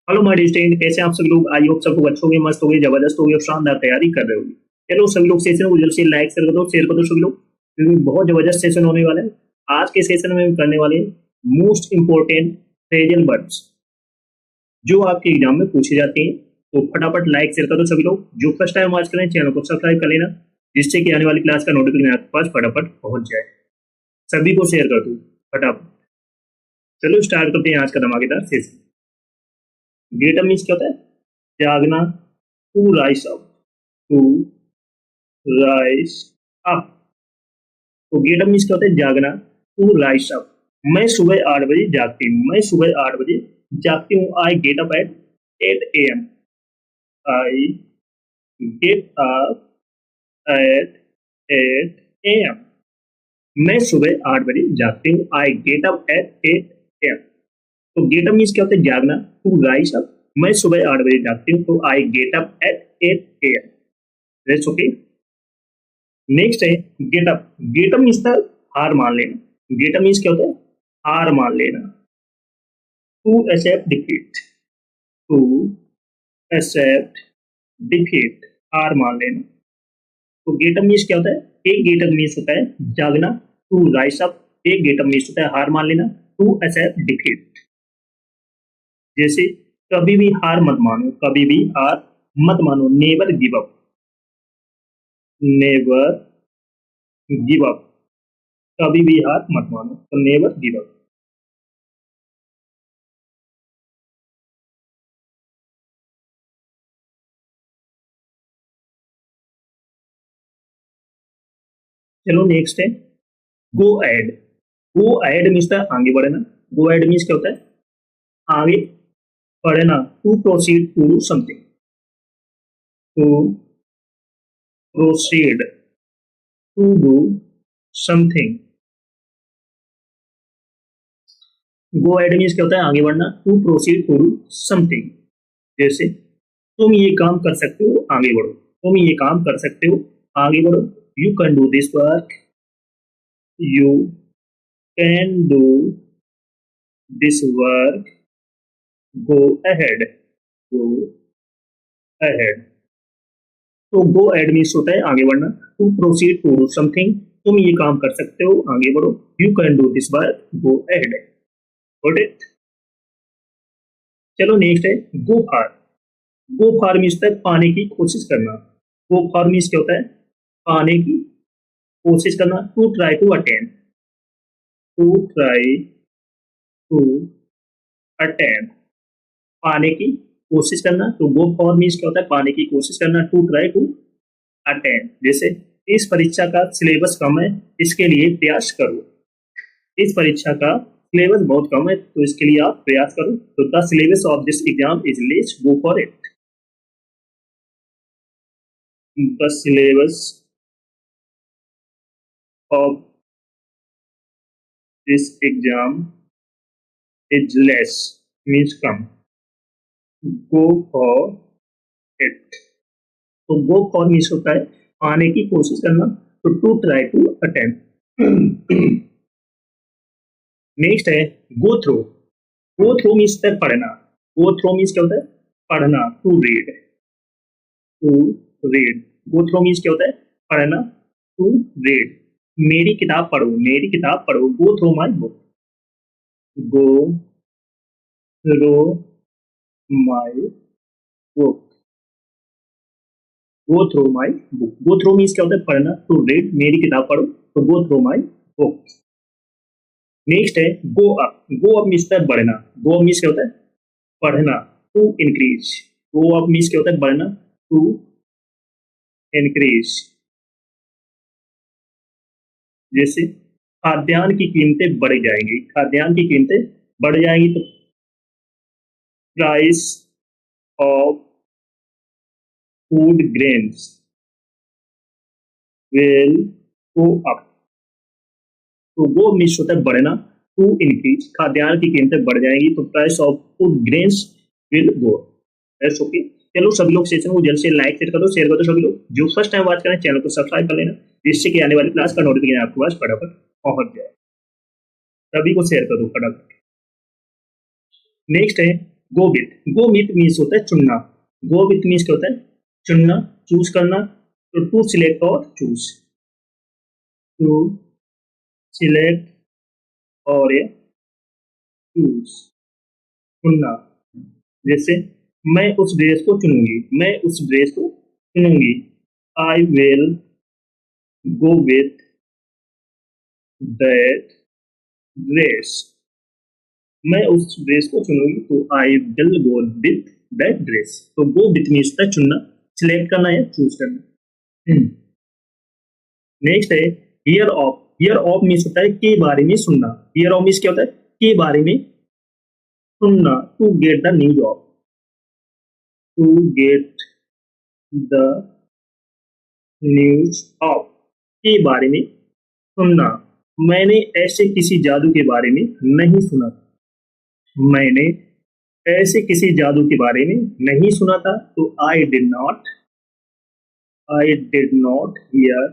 Hello my dear student, कैसे हैं आप सभी लोग। आई होप सब लोग अच्छे होंगे, मस्त होंगे, जबरदस्त होंगे और शानदार तैयारी कर रहे होंगे। चलो सभी लोग सेशन को जल्द से लाइक शेयर कर दो सभी लोग, क्योंकि बहुत जबरदस्त सेशन होने वाला है। आज के सेशन में हम करने वाले मोस्ट इंपोर्टेंट फ्रेजल वर्ड्स जो आपके एग्जाम में पूछे जाते हैं। तो फटाफट लाइक शेयर कर दो सभी लोग। जो फर्स्ट टाइम आज करें चैनल को सब्सक्राइब कर लेना, जिससे कि आने वाली क्लास का नोटिफिकेशन आपके पास फटाफट पहुंच जाए। सभी को शेयर कर दो फटाफट। चलो स्टार्ट करते हैं आज का धमाकेदार सेशन। गेट अप मीन्स क्या होता है? जागना, to rise up, to rise up. तो गेट अप मीन्स क्या होता है? जागना, टू राइस अप। मैं सुबह 8 बजे जागती हूँ, मैं सुबह 8 बजे जागती हूँ। आई get up at 8 AM। I get up at 8 AM। मैं सुबह 8 बजे जागती हूँ। आई गेट अप एट 8 AM। तो गेट अप मीन्स क्या होता है? जागना, टू राइस अप। मैं सुबह 8 बजे जागती हूँ, तो I get up at 8 AM। That's okay. Next है get up. Get up means हार मान लेना। गेट अप मीन्स क्या होता है? हार मान लेना। To accept defeat, to accept defeat, हार मान लेना। तो गेट अप मीन्स क्या होता है? एक गेट अप मीन्स होता है जागना, टू राइस अप। एक गेट अप मीन्स होता है हार मान लेना, टू एक्सेप्ट डिफीट। जैसे कभी भी हार मत मानो, कभी भी हार मत मानो। Never give up, never give up. कभी भी हार मत मानो, तो नेवर गिव अप। चलो नेक्स्ट है गो एड। गो एड मीन्स आगे बढ़ना। गो एड मीन्स क्या होता है? आगे बढ़ना। To proceed to do something, to proceed to do something. Go ahead means क्या होता है? आगे बढ़ना। To proceed to do something. जैसे तुम ये काम कर सकते हो, आगे बढ़ो। तुम ये काम कर सकते हो, आगे बढ़ो। You can do this work, you can do this work, go ahead, go ahead. तो गो एड मीन्स होता है आगे बढ़ना। To proceed to do something, तुम ये काम कर सकते हो, आगे बढ़ो। You can do this work, go ahead. Got it. चलो नेक्स्ट है गो फार। गो फार मीन्स होता है पाने की कोशिश करना। गो फार मीन्स क्या होता है? पाने की कोशिश करना। To try to attain, to try to attain, पाने की कोशिश करना। तो गो फॉर मीन्स क्या होता है? पाने की कोशिश करना। To try to attain. जैसे इस परीक्षा का सिलेबस कम है, इसके लिए प्रयास करो। इस परीक्षा का सिलेबस बहुत कम है, तो इसके लिए आप प्रयास करो। तो the syllabus of this exam is less, go for it. The syllabus of this exam is less means come, go for it. तो गो फॉर मीन्स होता है आने की कोशिश करना। तो to try to attempt. Next है go through. Go through means पढ़ना। गो थ्रू मीन्स क्या होता है? पढ़ना। To read, to read. Go through means क्या होता है? पढ़ना। To read. मेरी किताब पढ़ो, मेरी किताब पढ़ो। Go through my book, go through my book, go through my book. Go through means क्या होता है? पढ़ना। टू रीड, मेरी किताब पढ़ो, तो go through my book. Next है go up. Go up means बढ़ना। गो अप मीन्स क्या होता है? पढ़ना। To increase. Go up means क्या होता है? बढ़ना। To increase. जैसे खाद्यान्न की कीमतें बढ़ जाएंगी, खाद्यान्न की कीमतें बढ़ जाएंगी, तो price of food grains will go up. तो गो मीन्स होता है बढ़ना। टू इंक्रीज, खाद्यान्न की कीमतें बढ़ जाएंगी, तो price of food grains will go. That's okay. चलो सभी लोग सेशन को जल्द से लाइक शेयर कर दो सभी लोग। जो फर्स्ट टाइम वॉच करें चैनल को सब्सक्राइब कर लेना, जिससे कि आने वाली क्लास का नोटिफिकेशन आपके पास फटाफट पहुंच जाए। सभी को शेयर कर दो फटाफट। नेक्स्ट है गो विथ मीन्स होता है चुनना, गो विथ मीन्स क्या होता है चुनना, चूज करना, तो टू सिलेक्ट और चूज, टू सिलेक्ट और चूज चुनना। जैसे मैं उस ड्रेस को चुनूंगी, मैं उस ड्रेस को चुनूंगी, I will go with that dress, मैं उस ड्रेस को चुनूंगी तो I will go with that dress. तो गो विथ मीन्स होता है चुनना, सिलेक्ट करना या चूज करना। नेक्स्ट है here of, here of means होता है के बारे में सुनना, हियर ऑफ मीन्स क्या होता है के बारे में सुनना, to get the news of, to get the news of, के बारे में सुनना, मैंने ऐसे किसी जादू के बारे में नहीं सुना, मैंने ऐसे किसी जादू के बारे में नहीं सुना था, तो I did not hear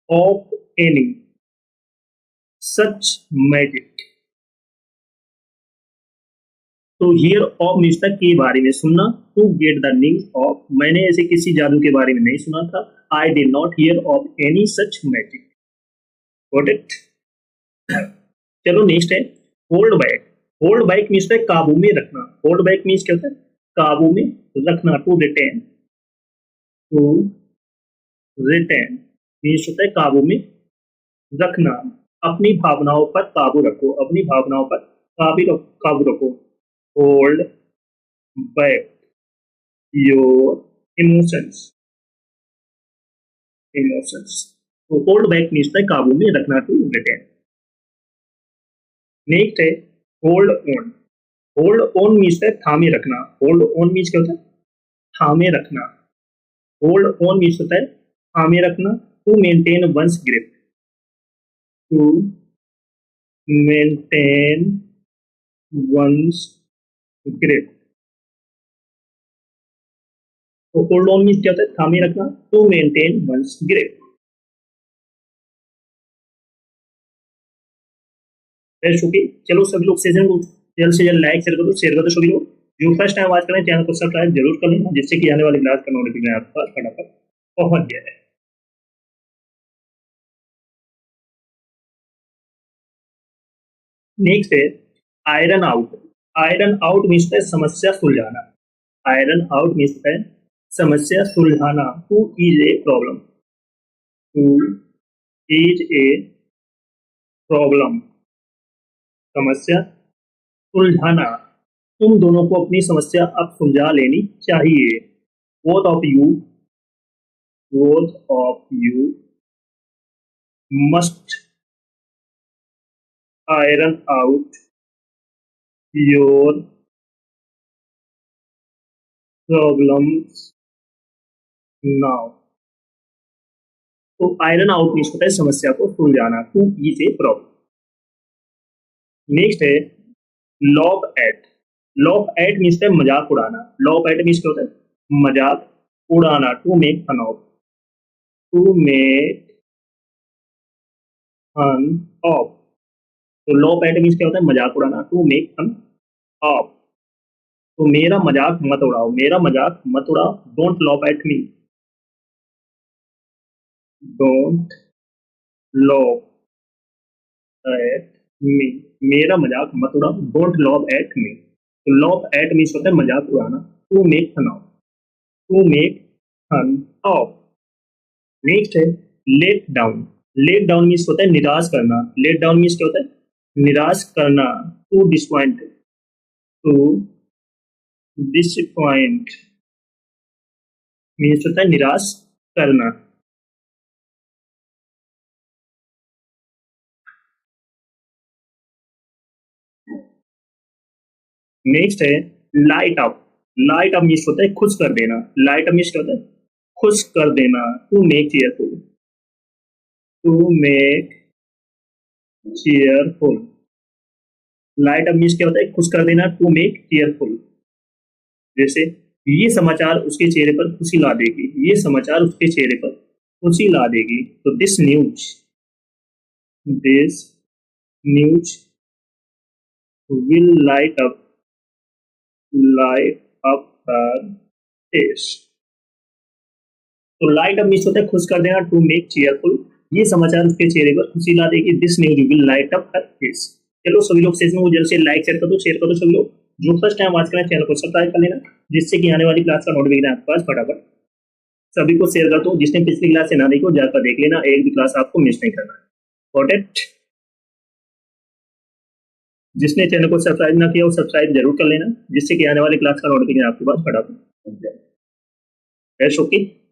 of any such magic. तो हियर ऑफ मीन्स था के बारे में सुनना, to get the news of, मैंने ऐसे किसी जादू के बारे में नहीं सुना था, आई did not hear of any such magic. Got it? चलो नेक्स्ट है hold back, hold back means है काबू में रखना, होल्ड बैक मीन्स क्या होता है काबू में रखना, to retain, to retain means होता है काबू में रखना, अपनी भावनाओं पर काबू रखो, अपनी भावनाओं पर काबू रखो, होल्ड बैक योर इमोशंस, तो होल्ड बैक मीन्स है काबू में रखना, टू रिटेन। नेक्स्ट है hold on, hold on means है थामे रखना, होल्ड ऑन मीन्स क्या होता है थामे रखना, होल्ड ऑन मीन्स होता है थामे रखना, to maintain one's grip, to maintain one's grip. तो होल्ड ऑन मीन्स क्या होता है थामे रखना, टू मेंटेन वंस ग्रिप। चलो सभी लोग सेशन को जल्द से जल्द लाइक शेयर कर दो सभी लोग, जो फर्स्ट टाइम वॉच करें चैनल को सब्सक्राइब जरूर कर लेना, जिससे कि आने वाली क्लास का नोटिफिकेशन आप पास फटाफट पहुंच जाए। नेक्स्ट है iron out, iron out means है समस्या सुलझाना, आयरन आउट मीन्स है समस्या सुलझाना, to is a problem, to is a problem समस्या सुलझाना, तुम दोनों को अपनी समस्या अब सुलझा लेनी चाहिए, both of you must iron out your problems now. तो आयरन आउट मीन्स होता है समस्या को सुलझाना, to is a problem. Next है laugh at, laugh at means है मजाक उड़ाना, लॉफ एट मीन्स क्या होता है मजाक उड़ाना, to make fun of, to make fun of. तो लॉफ एट मीन्स क्या होता है मजाक उड़ाना, टू मेक फन ऑफ। तो मेरा मजाक मत उड़ाओ, मेरा मजाक मत उड़ाओ, don't loaf at me, don't loaf at me, मेरा मजाक मत उड़ाओ, डोंट लॉफ एट मी। तो लॉफ एट मीन्स होता है मजाक उड़ाना, to make fun of, to make fun of. Next है let down, let down means होता है निराश करना, लेट डाउन मीन्स क्या होता है निराश करना, to disappoint, to disappoint means होता है निराश करना। नेक्स्ट है light up, light up means होता है खुश कर देना, लाइट अप मीन्स क्या होता है खुश कर देना, to make cheerful, to make cheerful. Light up means क्या होता है खुश कर देना, टू मेक चीयरफुल। जैसे ये समाचार उसके चेहरे पर खुशी ला देगी, ये समाचार उसके चेहरे पर खुशी ला देगी, तो this news will light up light up face. तो लाइट अप मीन्स होता है खुश कर देना, टू मेक चीयरफुल। ये समाचार उसके चेहरे पर खुशी ला देगी, this news will light up her face. चलो सभी लोग सेशन को जल्द से लाइक शेयर कर दो सभी लोग। जो फर्स्ट टाइम आज के चैनल को सब्सक्राइब कर लेना, जिससे कि आने वाली क्लास का नोटिफिकेशन आपके पास फटाफट। सभी को शेयर कर दो, जिसने पिछली क्लास से ना देखी हो जाकर देख लेना, एक भी क्लास आपको मिस नहीं करना। Got it? जिसने चैनल को सब्सक्राइब ना किया वो सब्सक्राइब जरूर कर लेना, जिससे कि आने वाली क्लास का नोटिफिकेशन आपके पास फटाफट पहुंच जाए। ओके।